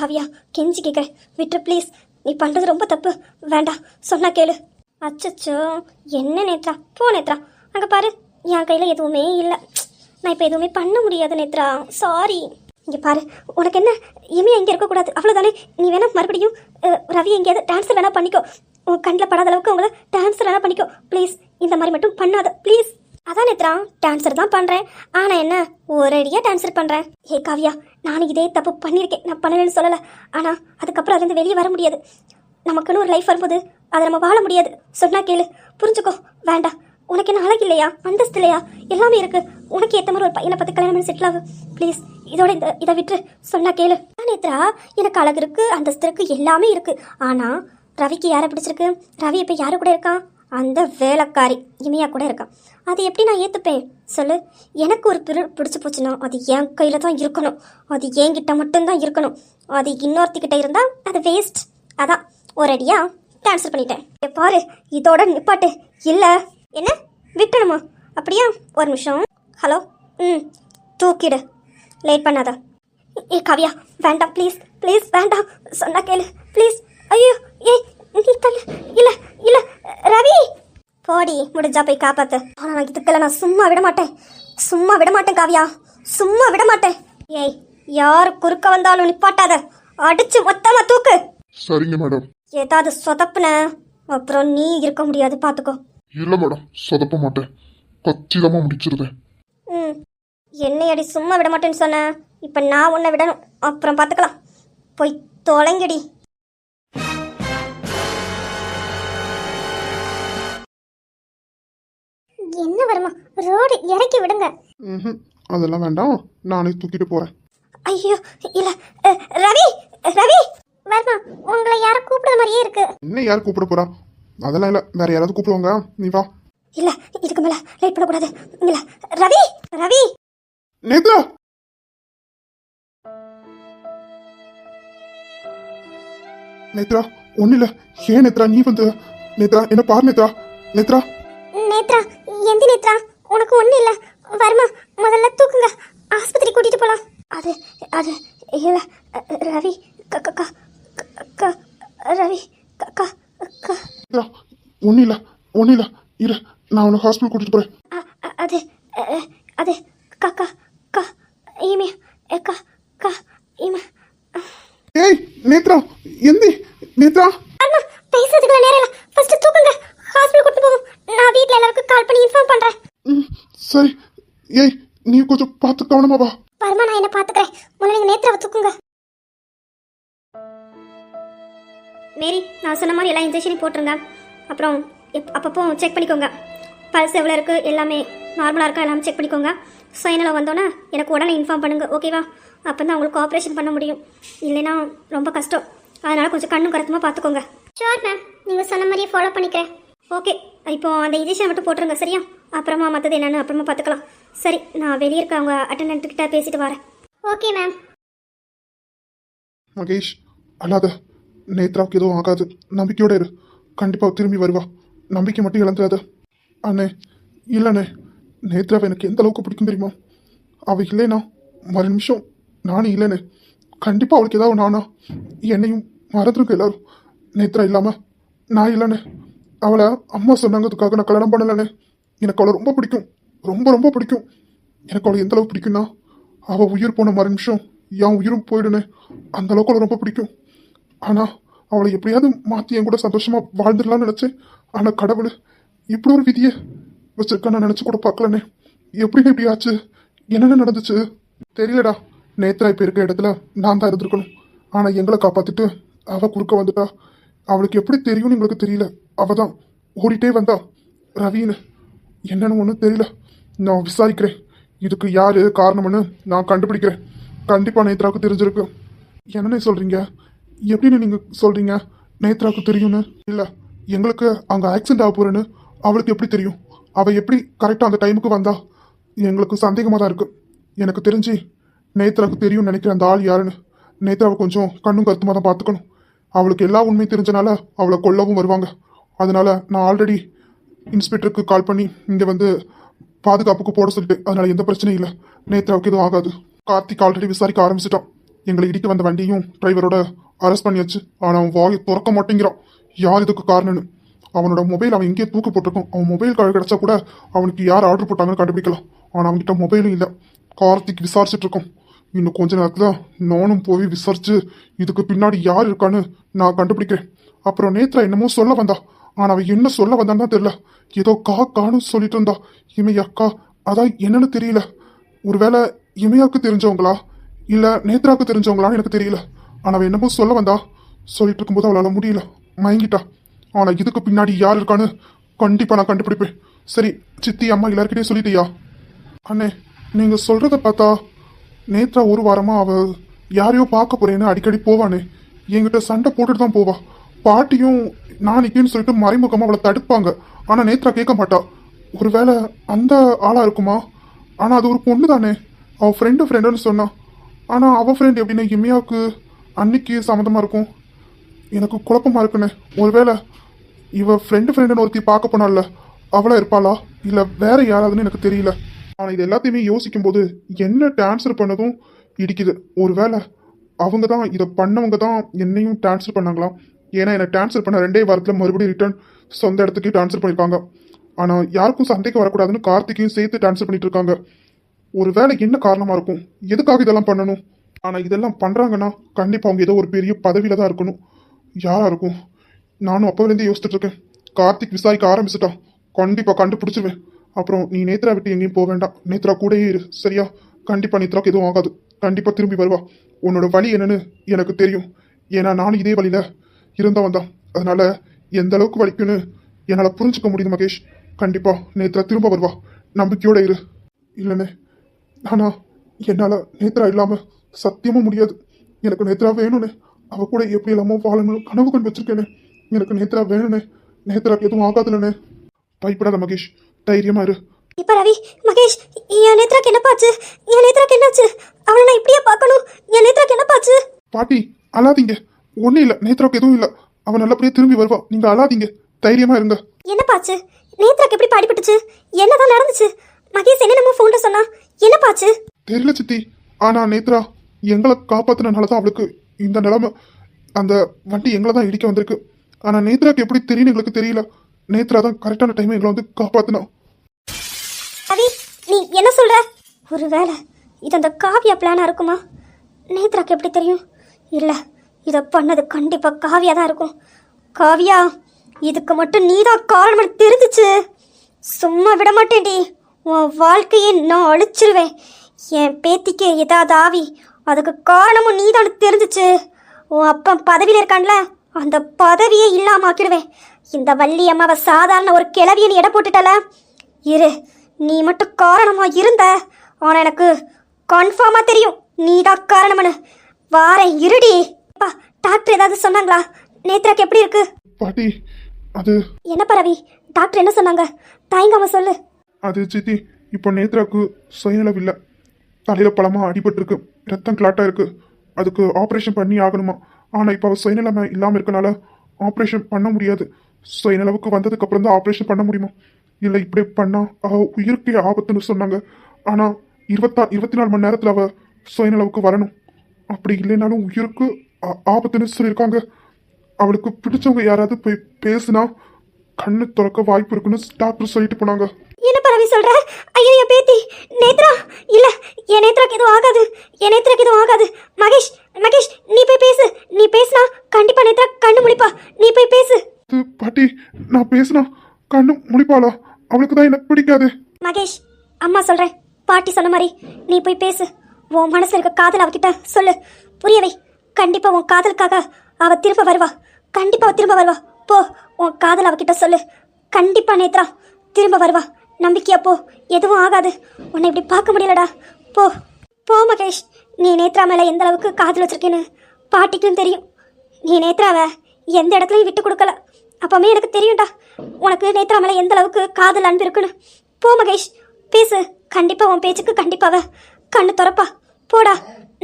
காவியா, கெஞ்சி கேட்குறேன், விட்டுரு ப்ளீஸ். நீ பண்ணுறது ரொம்ப தப்பு, வேண்டாம், சொன்னா கேளு. அச்சச்சோ, என்ன நேத்ரா, போ நேத்ரா. அங்கே பாரு, என் கையில் எதுவுமே இல்லை. நான் இப்போ எதுவுமே பண்ண முடியாது நேத்ரா, சாரி. இங்கே பாரு, உனக்கு என்ன, இனிமே இங்கே இருக்கக்கூடாது, அவ்வளோதானே. நீ வேணா மறுபடியும் ரவி எங்கேயாவது டான்ஸர் வேணா பண்ணிக்கோ. உன் கண்ணில் படாத அளவுக்கு அவங்கள டான்ஸர் வேணா பண்ணிக்கோ ப்ளீஸ். இந்த மாதிரி மட்டும் பண்ணாத ப்ளீஸ். அதான் நேத்ரா, டான்ஸர் தான் பண்ணுறேன், ஆனால் என்ன ஒரேடியாக டான்ஸர் பண்ணுறேன். ஏ காவியா, நானும் இதே தப்பு பண்ணியிருக்கேன், நான் பண்ணலன்னு சொல்லலை. ஆனால் அதுக்கப்புறம் அதுலேருந்து வெளியே வர முடியாது. நமக்குன்னு ஒரு லைஃப் வரும்போது அதை நம்ம வாழ முடியாது. சொன்னா கேளு, புரிஞ்சுக்கோ. வேண்டாம், உனக்கு என்ன அழகு இல்லையா, அந்தஸ்து இல்லையா, எல்லாமே இருக்கு. உனக்கு ஏற்ற மாதிரி ஒரு பையனை பார்த்து கல்யாணம் பண்ணி செட்டில் ஆகு ப்ளீஸ். இதோட இதை விட்டு, சொன்னா கேளு. நேத்ரா, எனக்கு அழகு இருக்கு, அந்தஸ்து இருக்கு, எல்லாமே இருக்கு. ஆனால் ரவிக்கு யாரை பிடிச்சிருக்கு? ரவி இப்போ யாரு கூட இருக்கான்? அந்த வேலைக்காரி இமையா கூட இருக்கான். அது எப்படி நான் ஏற்றுப்பேன் சொல்லு? எனக்கு ஒரு பிடிச்சி போச்சுன்னா அது என் கையில் தான் இருக்கணும், அது என்கிட்ட மட்டும்தான் இருக்கணும். அது இன்னொருத்திக்கிட்ட இருந்தால் அது வேஸ்ட். அதான் ஒரேடியா கேன்சல் பண்ணிட்டேன். பாரு, இதோட நிப்பாட்டு. இல்லை என்ன விட்டணுமா? அப்படியா? ஒரு நிமிஷம். ஹலோ, தூக்கிடு, லேட் பண்ணாத. ஏ காவியா, வேண்டாம் ப்ளீஸ் ப்ளீஸ், வேண்டாம், சொன்னா கேளு ப்ளீஸ். ஐயோ, ஏய் நீ தள்ளு. இல்லை இல்லை ரவி, போடி, முடிஞ்சா போய் காப்பாத்து. ஆனால் நான் இதுக்கெல்லாம் நான் சும்மா விட மாட்டேன், சும்மா விட மாட்டேன் காவியா, சும்மா விட மாட்டேன். ஏய், யார் குறுக்க வந்தாலும் நிப்பாட்டாத, அடிச்சு மொத்தமா தூக்கு. சரிங்க மேடம். ஏதாவது சொதப்புன அப்புறம் நீ இருக்க முடியாது, பாத்துக்கோ. இல்ல மேடம், சொதப்ப மாட்டேன், கச்சிதமா முடிச்சிருந்தேன். என்னை அடி சும்மா விட மாட்டேன்னு சொன்ன, இப்ப நான் உன்னை விடணும், அப்புறம் பாத்துக்கலாம். போய் தொலைங்கடி. என்ன வருமா, ரோடு இறக்கி விடுங்க. அதெல்லாம் வேண்டாம், நானே தூக்கிட்டு போறேன். ஐயோ இல்ல, ரவி ரவி வருமா, உங்களை யார கூப்பிடுற மாதிரியே இருக்கு. என்ன யார் கூப்பிட போறா? அதெல்லாம் இல்ல, வேற யாராவது கூப்பிடுவாங்க, நீ வா. இல்ல, இதுக்கு மேல லேட் பண்ணக்கூடாது. இல்ல ரவி ரவி. நேத்ரா, நேத்ரா, ஒண்ணு இல்ல. ஏன் நேத்ரா நீ வந்து? நேத்ரா, என்ன பாரு நேத்ரா. நேத்ரா நேத்ரா, எந்த நேத்ரா? உனக்கு ஒண்ணு இல்ல. வருமா, முதல்ல தூக்குங்க, ஆஸ்பத்திரி கூட்டிட்டு போலாம். அது அது இல்ல ரவி, ரவி ஒண்ணு இல்ல, ஒண்ணு இல்ல, இரு, நான் உன்னை ஹாஸ்பிட்டல் கூட்டிட்டு போறேன். அது அது காக்கா கா ஈமே கா கா ஈமே. ஏய் நேத்ரா, எந்தி நேத்ரா. அம்மா, பேசுறதுக்கு நேரம் இல்ல, ஃபர்ஸ்ட் தூக்குங்க, ஹாஸ்பிடல் கூட்டி போவோம். நான் வீட்ல எல்லாருக்கும் கால் பண்ணி இன்ஃபார்ம் பண்றேன். சரி. ஏய், நீ கொஞ்சம் பார்த்து கவனமா வா. பரமா, நான் என்ன பாத்துக்கிறேன், முதல்ல நீங்க நேத்ராவை தூக்குங்க. மேரி, நான் சொன்ன மாதிரி எல்லா இன்ஜெக்ஷனையும் போட்டுருங்க. அப்புறம் அப்பப்போ செக் பண்ணிக்கோங்க, பல்ஸ் எவ்வளோ இருக்குது, எல்லாமே நார்மலாக இருக்கா எல்லாமே செக் பண்ணிக்கோங்க. ஃபைனலாக வந்தோன்னே எனக்கு உடனே இன்ஃபார்ம் பண்ணுங்கள், ஓகேவா? அப்போ தான் உங்களுக்கு ஆப்ரேஷன் பண்ண முடியும், இல்லைன்னா ரொம்ப கஷ்டம். அதனால் கொஞ்சம் கண்ணும் கருத்துமாக பார்த்துக்கோங்க. ஷோர் மேம், நீங்கள் சொன்ன மாதிரியே ஃபாலோ பண்ணிக்கிறேன். ஓகே, இப்போ அந்த இன்ஜெக்ஷன் மட்டும் போட்டுருங்க, சரியா? அப்புறமா மற்றது என்னென்னு அப்புறமா பார்த்துக்கலாம். சரி, நான் வெளியே இருக்க அவங்க அட்டெண்டன்ட்கிட்ட பேசிட்டு வரேன். Okay ma'am. மகேஷ், அல்லாத, நேத்ராவுக்கு எதுவும் ஆகாது, நம்பிக்கையோட இரு, கண்டிப்பா திரும்பி வருவா, நம்பிக்கை மட்டும் இழந்துடாத. அண்ணே, இல்லண்ணே, நேத்ராவை எனக்கு எந்த அளவுக்கு பிடிக்கும் தெரியுமா? அவள் இல்லைனா மறு நிமிஷம் நானும் இல்லைண்ணே. கண்டிப்பா அவளுக்கு ஏதாவது நானா என்னையும் மறந்துருக்கு எல்லாரும். நேத்ரா இல்லாம நான் இல்லைண்ணே. அவளை அம்மா சொன்னாங்கிறதுக்காக நான் கல்யாணம் பண்ணலண்ணே. எனக்கு அவளை ரொம்ப பிடிக்கும், ரொம்ப ரொம்ப பிடிக்கும். எனக்கு அவளை எந்த அளவுக்கு பிடிக்கும்னா, அவள் உயிர் போன மறு நிமிஷம் என் உயிரும் போயிடுனே, அந்த அளவுக்கு அவளை ரொம்ப பிடிக்கும். ஆனால் அவளை எப்படியாவது மாற்றி என் கூட சந்தோஷமாக வாழ்ந்துடலாம்னு நினச்சேன். ஆனால் கடவுள் இப்படி ஒரு விதியை வச்சிருக்க நான் நினச்சி கூட பார்க்கலண்ணே. எப்படின்னு இப்படி ஆச்சு, என்னென்ன நடந்துச்சு தெரியலடா. நேத்ரா இப்போ இருக்க இடத்துல நான் தான் இருந்திருக்கணும். ஆனால் எங்களை காப்பாற்றிட்டு அவள் குறுக்க வந்துட்டா. அவளுக்கு எப்படி தெரியும்னு எங்களுக்கு தெரியல. அவள் தான் ஓடிட்டே வந்தா ரவின்னு. என்னன்னு ஒன்றும் தெரியல. நான் விசாரிக்கிறேன், இதுக்கு யார் காரணம்னு நான் கண்டுபிடிக்கிறேன். கண்டிப்பாக நேத்ராவுக்கு தெரிஞ்சிருக்கு. என்னன்னு சொல்கிறீங்க? எப்படின்னு நீங்கள் சொல்கிறீங்க நேத்ராவுக்கு தெரியும்னு? இல்லை, எங்களுக்கு அங்கே ஆக்சிடென்ட் ஆக போகிறேன்னு அவளுக்கு எப்படி தெரியும்? அவள் எப்படி கரெக்டாக அந்த டைமுக்கு வந்தா? எங்களுக்கு சந்தேகமாக தான் இருக்குது. எனக்கு தெரிஞ்சு நேத்ராவுக்கு தெரியும்னு நினைக்கிறேன் அந்த ஆள் யாருன்னு. நேத்ராவை கொஞ்சம் கண்ணும் கருத்துமாக தான் பார்த்துக்கணும். அவளுக்கு எல்லா உண்மையும் தெரிஞ்சனால அவளை கொல்லவும் வருவாங்க. அதனால் நான் ஆல்ரெடி இன்ஸ்பெக்டருக்கு கால் பண்ணி இங்கே வந்து பாதுகாப்புக்கு போட சொல்லிட்டு, அதனால் எந்த பிரச்சனையும் இல்லை. நேத்ராவுக்கு எதுவும் ஆகாது. கார்த்திக் ஆல்ரெடி விசாரிக்க ஆரம்பிச்சிட்டான். எங்களை இடிக்க வந்த வண்டியும் டிரைவரோட அரெஸ்ட் பண்ணியாச்சு. ஆனா அவன் வாயை திறக்க மாட்டேங்கிறான். யார் இதுக்கு காரணம்னு. அவனோட மொபைல் அவன் எங்கேயே தூக்கு போட்டிருக்கான். அவன் மொபைல் கிடைச்சா கூட அவனுக்கு யார் ஆர்டர் போட்டாங்கன்னு கண்டுபிடிக்கலாம். ஆனா அவன்கிட்ட மொபைலும் இல்லை. கார்த்திக் விசாரிச்சுட்டு இருக்கோம். இன்னும் கொஞ்ச நேரத்துல நானும் போய் விசாரிச்சு இதுக்கு பின்னாடி யார் இருக்கான்னு நான் கண்டுபிடிக்கிறேன். அப்புறம் நேத்ரா என்னமோ சொல்ல வந்தா. ஆனா அவன் என்ன சொல்ல வந்தான்னு தான் தெரியல. ஏதோ கான்னு சொல்லிட்டு இருந்தா. இமையாக்கா அதான் என்னன்னு தெரியல. ஒருவேளை இமையாவுக்கு தெரிஞ்சவங்களா இல்ல நேத்ராவுக்கு தெரிஞ்சவங்களான்னு எனக்கு தெரியல. ஆனா அவன் என்னமோ சொல்ல வந்தா. சொல்லிட்டு இருக்கும்போது அவளால முடியல, மயங்கிட்டா. ஆனா இதுக்கு பின்னாடி யார் இருக்கான்னு கண்டிப்பா நான் கண்டுபிடிப்பேன். சரி சித்தி அம்மா எல்லாருக்கிட்டே சொல்லிட்டியா? அண்ணே நீங்க சொல்றத பார்த்தா நேத்ரா ஒரு வாரமா அவ யாரையோ பார்க்க போறேன்னு அடிக்கடி போவானே. என்கிட்ட சண்டை போட்டுட்டு தான் போவா. பாட்டியும் நாளைக்குன்னு சொல்லிட்டு மறைமுகமா அவளை தடுப்பாங்க. ஆனா நேத்ரா கேட்க மாட்டா. ஒருவேளை அந்த ஆளா இருக்குமா? ஆனா அது ஒரு பொண்ணு தானே. அவ ஃப்ரெண்டுன்னு சொன்னா. ஆனா அவ ஃப்ரெண்ட் எப்படின்னா இமையாவுக்கு அன்னைக்கு சம்மந்தமா இருக்கும். எனக்கு குழப்பமா இருக்குண்ணே. ஒருவேளை இவ ஃப்ரெண்டுன்னு ஒருத்தி பார்க்க போனால அவளா இருப்பாளா இல்ல வேற யாராவதுன்னு எனக்கு தெரியல. ஆனா இது எல்லாத்தையுமே யோசிக்கும் போது என்ன டிரான்ஸ்ஃபர் பண்ணதும் இடிக்குது. ஒருவேளை அவங்க தான் இதை பண்ணவங்க தான் என்னையும் டிரான்ஸ்ஃபர் பண்ணாங்களாம். ஏன்னா என்னை டிரான்ஸ்ஃபர் பண்ண 2 வாரத்தில் மறுபடியும் ரிட்டர்ன் சொந்த இடத்துக்கு டிரான்ஸ்ஃபர் பண்ணியிருக்காங்க. ஆனால் யாருக்கும் சண்டைக்கு வரக்கூடாதுன்னு கார்த்திகையும் சேர்த்து டிரான்ஸ்ஃபர் பண்ணிட்டு இருக்காங்க. ஒருவேளை என்ன காரணமாக இருக்கும்? எதுக்காக இதெல்லாம் பண்ணணும்? ஆனால் இதெல்லாம் பண்ணுறாங்கன்னா கண்டிப்பாக அவங்க ஏதோ ஒரு பெரிய பதவியில் தான் இருக்கணும். யாராக இருக்கும்? நானும் அப்போலேருந்தே யோசிச்சுட்டு இருக்கேன். கார்த்திக் விசாரிக்க ஆரம்பிச்சுட்டான். கண்டிப்பாக கண்டுபிடிச்சிருவேன். அப்புறம் நீ நேத்ரா விட்டு எங்கேயும் போக வேண்டாம். நேத்ரா கூடயே இரு சரியா? கண்டிப்பாக நேத்ராக்கு எதுவும் ஆகாது. கண்டிப்பாக திரும்பி வருவா. உன்னோட வழி என்னன்னு எனக்கு தெரியும். ஏன்னா நானும் இதே வழியில் இருந்தவன் தான். அதனால எந்த அளவுக்கு வலிக்குன்னு என்னால் புரிஞ்சுக்க முடியுது மகேஷ். கண்டிப்பாக நேத்ரா திரும்ப வருவா. நம்பிக்கையோட இரு. இல்லைண்ணே ஆனா என்னால் நேத்ரா இல்லாமல் சத்தியமும் முடியாது. எனக்கு நேத்ரா வேணும்னே. அவ கூட எப்படி இல்லாமல் வாழணும் கனவு கண்டு வச்சிருக்கேனே. எனக்கு நேத்ரா வேணும்னே. நேத்ராக்கு எதுவும் ஆகாதுல்லண்ணே. பயப்படாத மகேஷ், தைரியமா இரு. இப்ப ரவி மகேஷ் என் நேத்ராக்கு என்னப்பாச்சு? என் நேத்ராக்கு என்னாச்சு? அவளை நான் இப்படியே பார்க்கணும். என் நேத்ராக்கு என்னப்பாச்சு? பாட்டி அழாதீங்க. ஒன்றும் இல்லை, நேத்ராவுக்கு எதுவும் இல்லை. அவன் நல்லபடியாக திரும்பி வருவா. நீங்கள் அழாதீங்க, தைரியமா இருங்க. என்னப்பாச்சு? நேத்ராக்கு எப்படி பாடிப்பட்டுச்சு? என்னதான் நடந்துச்சு? மகேஷ் என்னென்னமோ ஃபோன்ல சொன்னா. என்னப்பாச்சு? தெரியல சித்தி. ஆனா நேத்ரா எங்களை காப்பாத்தினால தான் அவளுக்கு இந்த நிலைமை. அந்த வண்டி எங்களை தான் இடிக்க வந்திருக்கு. ஆனா நேத்ராக்கு எப்படி தெரியும் எங்களுக்கு தெரியல. நேத்ரா தான் கரெக்டான டைம் எங்களை வந்து காப்பாத்தினா. ரவி நீ என்ன சொல்ற? ஒருவேளை இது அந்த காவியா பிளானா இருக்குமா? நேத்ராக்கு எப்படி தெரியும்? இல்ல இதை பண்ணது கண்டிப்பா காவியா தான் இருக்கும். காவியா இதுக்கு மட்டும் நீதான் காரணம் தெரிஞ்சிச்சு. சும்மா விட மாட்டேன்டி. உன் வாழ்க்கையை நான் அழிச்சிருவேன். என் பேத்திக்கு ஏதாவது ஆவி அதுக்கு காரணமும் நீதான் தெரிஞ்சிச்சு. உன் அப்பன் பதவியில் இருக்கான்ல, அந்த பதவியை இல்லாம ஆக்கிடுவேன். இந்த வள்ளி அம்மாவை சாதாரண ஒரு கிளவியை நீ எடை போட்டுட்டல. இரு, நீ மட்டும் காரணமா இருந்த. ஆனா எனக்கு கன்ஃபார்மா தெரியும் நீதான் காரணம்னு. வாரேன் இருடி. அப்பா டாக்டர் ஏதாவது சொன்னாங்களா? நேத்ராக்கு எப்படி இருக்கு? பாட்டி அது என்னப்பா ரவி, டாக்டர் என்ன சொன்னாங்க? தயங்காம சொல்லு. அது சித்தி, இப்போ நேத்ராக்கு சுயநலவு இல்லை. தலையில பலமா அடிபட்டிருக்கு, ரத்தம் கிளாட்டா இருக்கு. அதுக்கு ஆப்ரேஷன் பண்ணி ஆகணுமா. ஆனா இப்போ அவள் சுயநலமை இல்லாமல் இருக்கனால ஆப்ரேஷன் பண்ண முடியாது. சுயநலவுக்கு வந்ததுக்கு அப்புறம் தான் ஆப்ரேஷன் பண்ண முடியுமா. இல்லை இப்படி பண்ணா அவ உயிருக்கு ஆபத்துன்னு சொன்னாங்க. ஆனா 24 மணி நேரத்தில் அவ சுயநலவுக்கு வரணும். அப்படி இல்லைனாலும் உயிருக்கு ஆபத்துன்னு சொல்லியிருக்காங்க. அவளுக்கு பிடிச்சவங்க யாராவது போய் பேசுனா கண்ணு திறக்க வாய்ப்பு இருக்குன்னு டாக்டர் சொல்லிட்டு போனாங்க. என்னப்பா ரவி சொல்ற? ஐயோ என் பேத்தி நேத்ரா. இல்ல என் நேத்ராக்கு எதுவும் ஆகாது. என் நேத்ராக்கு எதுவும் ஆகாது. மகேஷ் மகேஷ் நீ போய் பேசு. நீ பேசினா கண்டிப்பா நேத்ரா கண்ணு முழிப்பா. நீ போய் பேசு. பாட்டி நான் பேசினா கண்ணு முழிப்பாளா? அவளுக்கு தான் எனக்கு பிடிக்காது. மகேஷ் அம்மா சொல்றேன், பாட்டி சொன்ன மாதிரி நீ போய் பேசு. உன் மனசுல இருக்க காதல் அவகிட்ட சொல்லு, புரியவை. கண்டிப்பா உன் காதலுக்காக அவ திரும்ப வருவா. கண்டிப்பா அவ திரும்ப வருவா. போ, உன் காதல் அவகிட்ட சொல்லு. கண்டிப்பா நேத்ரா திரும்ப வருவா. நம்பிக்கையா போ, எதுவும் ஆகாது. உன்னை இப்படி பார்க்க முடியலடா. போ போ மகேஷ். நீ நேத்ரா மேல எந்த அளவுக்கு காதல் வச்சிருக்கேன்னு பாட்டிக்கும் தெரியும். நீ நேத்ராவை எந்த இடத்துலையும் விட்டு கொடுக்கல. அப்பவுமே எனக்கு தெரியும்டா உனக்கு நேத்ரா மேல எந்த அளவுக்கு காதல் அன்பு இருக்குன்னு. போ மகேஷ் பேசு. கண்டிப்பா உன் பேச்சுக்கு கண்டிப்பாவ கண்ணு திறப்பா. போடா,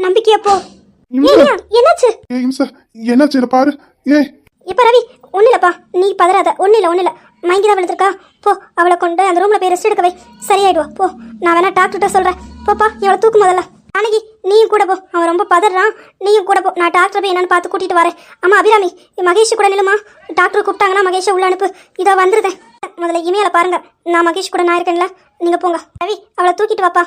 நம்பிக்கையா போ. என்னாச்சு? என்னாச்சு பாரு. இப்ப ரவி ஒண்ணு இல்லப்பா, நீ பதறாத. ஒண்ணு இல்ல மயங்கிதான் விழுந்திருக்கா. போ, அவளை கொண்டு அந்த ரூம்ல போய் ரெஸ்ட் எடுக்க வை. சரியாயிடுவா. போ, நான் வேணா டாக்டர்கிட்ட சொல்றேன். போப்பா, இவளை தூக்கு முதல்ல. நாளைக்கு நீயும் கூட போ, அவன் ரொம்ப பதறான். நீயும் கூட போ, நான் டாக்டர் போய் என்னன்னு பார்த்து கூட்டிட்டு வரேன். அம்மா அபிராமி, மகேஷ் கூட நில்லுமா. டாக்டர் கூப்பிட்டாங்கன்னா மகேஷை உள்ள அனுப்பு. இதோ வந்துருதேன். முதல்ல இமையில பாருங்க, நான் மகேஷ் கூட நான் இருக்கேன்ல. நீங்க போங்க. ரவி, அவளை தூக்கிட்டு வாப்பா.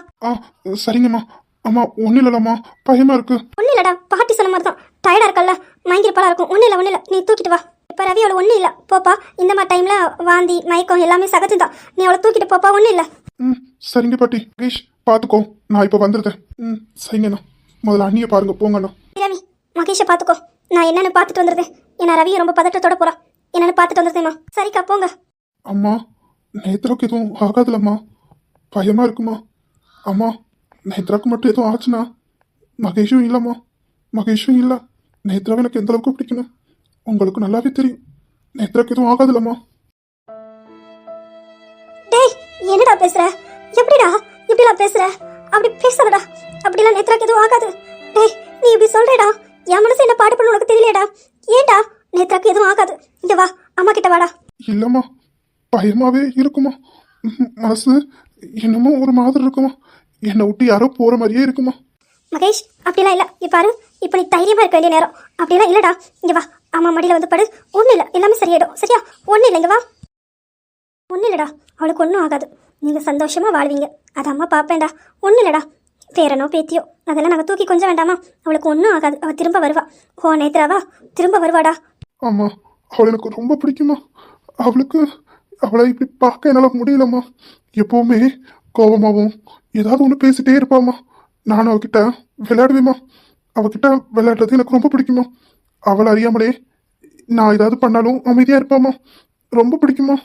சரிங்கம்மா. அம்மா ஒன்றும் இல்லைம்மா, பயமா இருக்கு. ஒன்றும் இல்லடா, பாட்டி சொன்ன மாதிரி தான். டயர்டா இருக்கல்ல, மயங்கிருப்பாளா இருக்கும். ஒன்றும் இல்லை, நீ தூக்கிட்டு வா. இப்போ ரவி அவளை ஒன்றும் இல்லை, போப்பா. இந்த மாதிரி டைம்ல வாந்தி மயக்கம் எல்லாமே சகஜம்தான். நீ அவளை தூக்கிட்டு போப்பா, ஒன்றும் இல்லை. சரிங்க பாட்டி. மகேஷ் பார்த்துக்கோ, நான் இப்போ வந்துருந்தேன். சரிங்கண்ணா. முதல்ல அண்ணியை பாருங்க, போங்கண்ணா. ரவி, மகேஷை பார்த்துக்கோ, நான் என்னன்னு பார்த்துட்டு வந்துருந்தேன். ஏன்னா ரவியை ரொம்ப பதட்டத்தோட போறான். என்னன்னு பார்த்துட்டு வந்துருந்தேம்மா. சரிக்கா, போங்க. அம்மா, நேத்ராக்கு எதுவும் ஆகாதுலம்மா, பயமா இருக்குமா? அம்மா, நேத்ராக்கு மட்டும் எதுவும் ஆச்சுன்னா மகேஷும் இல்லைம்மா, மகேஷும் இல்லை. நேத்ராவை எனக்கு எந்த அளவுக்கு பிடிக்கணும் உங்களுக்கு நல்லாவே தெரியும். நேத்ராக்கு எதுவும் ஆகாதுலம்மா. டேய், என்னடா பேசுற? எப்படிடா இப்படிலாம் பேசுற? அப்படி பேசாதடா. அப்படிலாம் நேத்ராக்கு எதுவும் ஆகாது. டேய், நீ இப்படி சொல்றேடா. என் மனசு என்ன பாடு பண்ண உனக்கு தெரியலையடா. ஏன்டா நேத்ராக்கு எதுவும் ஆகாது? இங்க வா, அம்மா கிட்ட வாடா. இல்லைம்மா, பயமாவே இருக்குமா. மனசு என்னமோ ஒரு மாதிரி இருக்குமா. என்னை விட்டு யாரோ போற மாதிரியே இருக்குமா. மகேஷ், அப்படிலாம் இல்லை. பாரு, இப்போ நீ தைரியமா இருக்க வேண்டிய நேரம். அப்படிலாம் இல்லடா. இங்க வா, அம்மா மடியில வந்து படு. ஒன்றும் இல்லை, எல்லாமே சரியாயிடும். சரியா? ஒன்றும் இல்லை, இங்க வா. ஒன்றும் இல்லடா, அவளுக்கு ஒன்றும் ஆகாது. நீங்க சந்தோஷமா வாழ்வீங்க, அது அம்மா பார்ப்பேன்டா. ஒன்றும் இல்லடா. பேரனோ பேத்தியோ அதெல்லாம் நாங்கள் தூக்கி கொஞ்சம் வேண்டாமா? அவளுக்கு ஒன்றும் ஆகாது. அவள் திரும்ப வருவா. ஓ நேத்ராவா திரும்ப வருவாடா. ஆமா, அவளை எனக்கு ரொம்ப பிடிக்குமா. அவளை இப்படி பார்க்க என்னால் முடியலம்மா. எப்பவுமே கோபமாகவும் ஏதாவது ஒன்று பேசிட்டே இருப்பாம்மா. நானும் அவகிட்ட விளையாடுவேம்மா. அவகிட்ட விளையாடுறது எனக்கு ரொம்ப பிடிக்குமா. அவளை அறியாமலே நான் ஏதாவது பண்ணாலும் அமைதியாக இருப்பாம்மா. ரொம்ப பிடிக்குமா,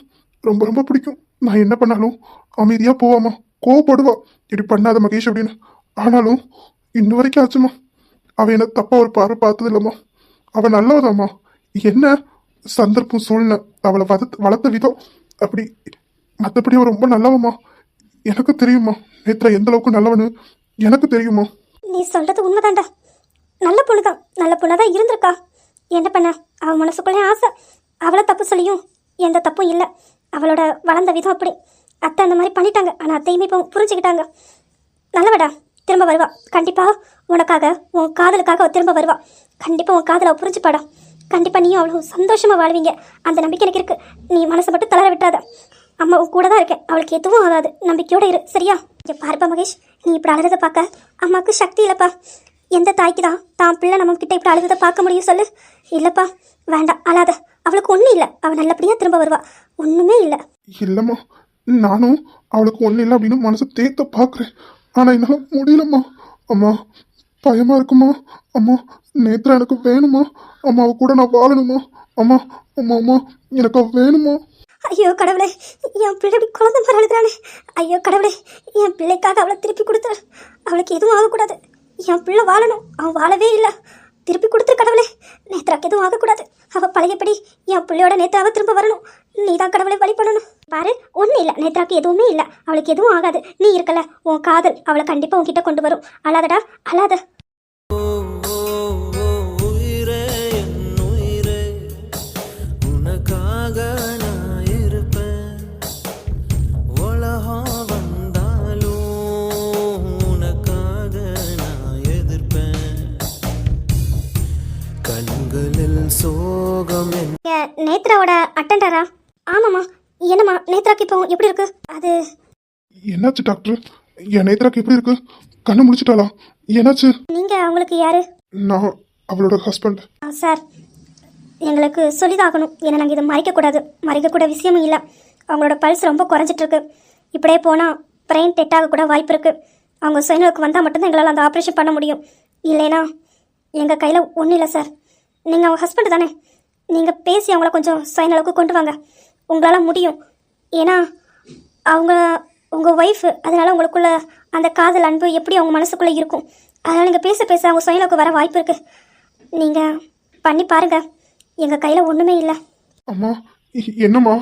ரொம்ப ரொம்ப பிடிக்கும். நான் என்ன பண்ணாலும் அமைதியாக போவாம்மா. கோவப்படுவா, இப்படி பண்ணாத மகேஷ் அப்படின்னு. ஆனாலும் இன்ன வரைக்கும் ஆச்சுமா, அவள் என்ன தப்பாக ஒரு பார்வை பார்த்தது இல்லைம்மா. அவள் நல்லவதாம்மா. என்ன சந்தர்ப்பம் சூழ்நிலை அவளை வளர்த்த விதம் அப்படி. மற்றபடி அவள் ரொம்ப நல்லவம்மா. எனக்கு தெரியுமா நேத்ரா எந்த அளவுக்கு நல்லவனு எனக்கு தெரியுமா. நீ சொல்றது உண்மைதான்டா. நல்ல பொண்ணுதான், நல்ல பொண்ணாதான் இருந்திருக்கா. என்ன பண்ண, அவன் மனசுக்குள்ளே ஆசை. அவளை தப்பு சொல்லியும் எந்த தப்பும் இல்லை. அவளோட வளர்ந்த விதம் அப்படி. அத்தை அந்த மாதிரி பண்ணிட்டாங்க. ஆனால் அத்தையுமே இப்போ புரிஞ்சுக்கிட்டாங்க. நல்லவடா, திரும்ப வருவா. கண்டிப்பாக உனக்காக, உன் காதலுக்காக அவள் திரும்ப வருவா. கண்டிப்பாக உன் காதலை புரிஞ்சுப்பாடா. கண்டிப்பாக நீயும் அவ்வளோ சந்தோஷமாக வாழ்வீங்க. அந்த நம்பிக்கை எனக்கு இருக்குது. நீ மனசை மட்டும் தளர விட்டுறாத. அம்மா உன் கூட தான் இருக்கேன், அவளுக்கு எதுவும் ஆகாது. நம்பிக்கையோடு இரு, சரியா? இங்கே பாருப்பா மகேஷ், நீ இப்படி அழுறதை பார்க்க அம்மாவுக்கு சக்தி இல்லைப்பா. எந்த தாய்க்கு தான் பிள்ளை நம்மக்கிட்ட இப்படி அழுறதை பார்க்க முடியும் சொல்லு? இல்லைப்பா, வேண்டாம், அழாத. அவளுக்கு ஒன்றும் இல்லை. அவள் நல்லபடியாக திரும்ப வருவா. ஒன்றுமே இல்லை. இல்லைம்மா, நானும் அவளுக்கு ஒன்றும் இல்லை அப்படின்னு மனசை தேக்க பார்க்குறேன். ஆனால் என்னால் முடியலம்மா. அம்மா, பயமாக இருக்குமா. அம்மா, நேத்ரா எனக்கு வேணுமா. அம்மாவை கூட நான் வாழணுமா. அம்மா அம்மா அம்மா எனக்கு அவ வேணுமா. ஐயோ கடவுளே, என் பிள்ளை இப்படி குழந்தை மாதிரி அழுதுறானே. ஐயோ கடவுளே, என் பிள்ளைக்காக அவளை திருப்பி கொடுத்துரு. அவளுக்கு எதுவும் ஆகக்கூடாது. என் பிள்ளை வாழணும். அவன் வாழவே இல்லை. திருப்பி கொடுத்துரு கடவுளே. நேத்ராக்கு எதுவும் ஆகக்கூடாது. அவள் பழையபடி என் பிள்ளையோட நேத்ராவை திரும்ப வரணும். நீ தான் கடவுளை வழி பண்ணணும். பாரு, ஒன்றும் இல்லை. நேத்ராக்கு எதுவுமே இல்லை. அவளுக்கு எதுவும் ஆகாது. நீ இருக்கல, உன் காதல் அவளை கண்டிப்பாக உன்கிட்ட கொண்டு வரும். அழாதடா, அழாத. நேத்ராவோட அட்டெண்டரா? ஆமாம்மா. என்னம்மா, நேத்ராக்கு இப்போ எப்படி இருக்கு? அது என்னாச்சு டாக்டர்? என் நேத்ராக்கு எப்படி இருக்கு? கண்ணு முடிச்சிட்டாளா? என்னாச்சு? நீங்க அவங்களுக்கு யாரு? நான் அவளோட ஹஸ்பண்ட். சார், எங்களுக்கு சொல்லிதாகணும். ஏன்னா நாங்கள் இதை மறைக்கக்கூட விஷயமும் இல்லை. அவங்களோட பல்ஸ் ரொம்ப குறைஞ்சிட்டு இருக்கு. இப்படியே போனால் பிரெயின் டெட் ஆகக்கூட வாய்ப்பு இருக்கு. அவங்க சுயநலக்கு வந்தால் மட்டும்தான் எங்களால் அந்த ஆப்ரேஷன் பண்ண முடியும். இல்லைனா எங்கள் கையில் ஒன்றும் இல்லை சார். நீங்கள் அவங்க ஹஸ்பண்ட் தானே? நீங்கள் பேசி அவங்கள கொஞ்சம் சுயநலவுக்கு கொண்டு வாங்க. உங்களால் முடியும். ஏன்னா அவங்க உங்கள் ஒய்ஃபு. அதனால் உங்களுக்குள்ள அந்த காதல் அன்பு எப்படி அவங்க மனசுக்குள்ளே இருக்கும். அதனால் நீங்கள் பேச அவங்க சுயநலவுக்கு வர வாய்ப்பு இருக்குது. நீங்கள் பண்ணி பாருங்கள். எங்கள் கையில் ஒன்றுமே இல்லை. அம்மா, என்னம்மா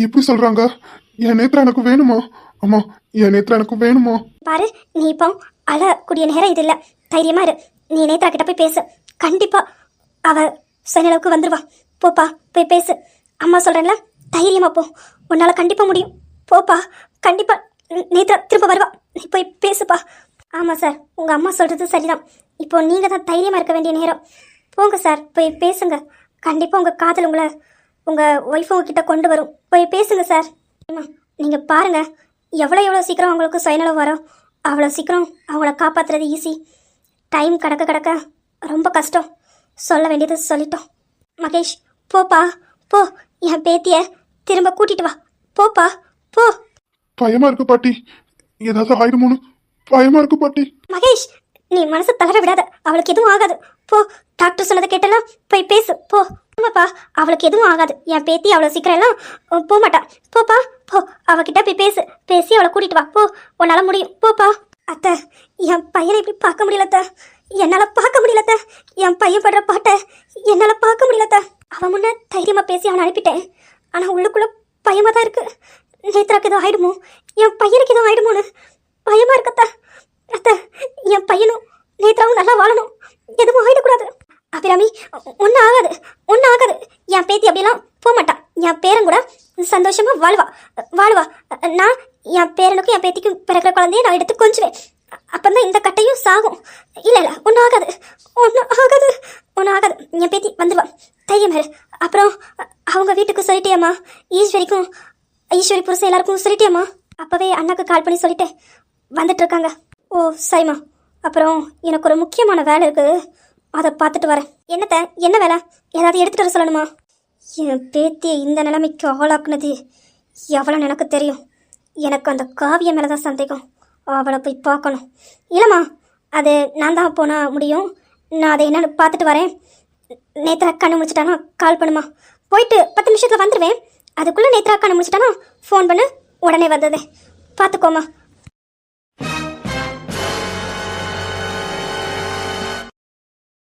இப்படி சொல்கிறாங்க? என் நேத்ரா எனக்கு வேணுமா. அம்மா, என் நேத்ரா எனக்கு வேணுமா. பாரு, நீ இப்போ அழக்கூடிய நேரம் இது இல்லை. தைரியமாக இரு. நீ நேத்ரா கிட்ட போய் பேசு. கண்டிப்பாக அவள் சுயநலவுக்கு வந்துடுவா. போப்பா, போய் பேசு. அம்மா சொல்கிறேன்ல, தைரியமாக போ. உன்னால் கண்டிப்பாக முடியும். போப்பா, கண்டிப்பாக நேத்ரா திரும்ப வருவா. நீ போய் பேசுப்பா. ஆமாம் சார், உங்கள் அம்மா சொல்கிறது சரிதான். இப்போ நீங்கள் தான் தைரியமாக இருக்க வேண்டிய நேரம். போங்க சார், போய் பேசுங்க. கண்டிப்பாக உங்கள் காதல் உங்கள் ஒய்ஃப் உங்ககிட்ட கொண்டு வரும். போய் பேசுங்க சார். நீங்கள் பாருங்கள், எவ்வளோ சீக்கிரம் அவங்களுக்கு சுயநலம் வரும் அவ்வளோ சீக்கிரம் அவங்கள காப்பாற்றுறது ஈஸி. டைம் கடக்க ரொம்ப கஷ்டம். சொல்ல வேண்டியது சொல்லிட்டோம். மகேஷ், போப்பா போ, என் பேத்தியை திரும்ப கூட்டிட்டு வா. போப்பா போ. பயமா இருக்கு பாட்டி, ஏதாவது ஆயிடுமோன்னு பயமா இருக்கு பாட்டி. மகேஷ், நீ மனசை தளர விடாத. அவளுக்கு எதுவும் ஆகாது. போ, டாக்டர் சொன்னதை கேட்டலாம், போய் பேசு போ. ஆமாப்பா, அவளுக்கு எதுவும் ஆகாது. என் பேத்தி அவ்வளோ சீக்கிரம் எல்லாம் போக மாட்டா. போப்பா போ, அவகிட்ட போய் பேசி அவளை கூட்டிட்டு வா. போ, உன்னால முடியும். போப்பா. அத்தை, என் பையனை இப்படி பார்க்க முடியலத்த. என்னால் பார்க்க முடியலத்த. என் பையன் படுற பாட்டை என்னால் பார்க்க முடியலத்த. அவன் முன்ன தைரியமாக பேசி அவனை அனுப்பிட்டேன். ஆனால் உள்ளுக்குள்ள பயமாக தான் இருக்கு. நேத்ராக்கு எதுவும் ஆயிடுமோ, என் பையனுக்கு எதுவும் ஆயிடுமோன்னு பயமா இருக்கத்த. அத்தை, என் பையனும் நேத்ராவும் நல்லா வாழணும். எதுவும் ஆயிடக்கூடாது. அபிராமி, ஒன்றும் ஆகாது. என் பேத்தி அப்படிலாம் போக மாட்டான். என் பேரன் கூட சந்தோஷமா வாழ்வா. நான் என் பேரனுக்கும் என் பேத்திக்கும் பிறக்கிற குழந்தைய நான் எடுத்து கொஞ்சுவேன். அப்பந்தான் இந்த கட்டையும் சாகும். இல்லை ஒன்றும் ஆகாது. என் பேத்தி வந்துடுவா. தைரியமா இரு. அப்புறம் அவங்க வீட்டுக்கு சொல்லிட்டியாம்மா? ஈஸ்வரி புருஷன் எல்லாருக்கும் சொல்லிட்டியாம்மா? அப்போவே அண்ணாக்கு கால் பண்ணி சொல்லிட்டேன், வந்துட்டு இருக்காங்க. ஓ சரிம்மா. அப்புறம் எனக்கு ஒரு முக்கியமான வேலை இருக்குது, அதை பார்த்துட்டு வரேன். என்ன வேலை? ஏதாவது எடுத்துகிட்டு வர சொல்லணுமா? என் பேத்தியை இந்த நிலைமைக்கு ஆளாக்குனது எவ்வளோன்னு எனக்கு தெரியும். எனக்கு அந்த காவிய மேலே தான் சந்தேகம். அவளை போய் பார்க்கணும். இல்லைம்மா, அது நான் தான் போனால் முடியும். நான் அதை என்னென்னு பார்த்துட்டு வரேன். நேத்ரா கண்ணு முடிச்சிட்டானா கால் பண்ணுமா. போயிட்டு 10 நிமிஷத்தில் வந்துடுவேன். அதுக்குள்ளே நேத்ரா கண்ணு முடிச்சிட்டானா ஃபோன் பண்ணு, உடனே வந்தது. பார்த்துக்கோமா.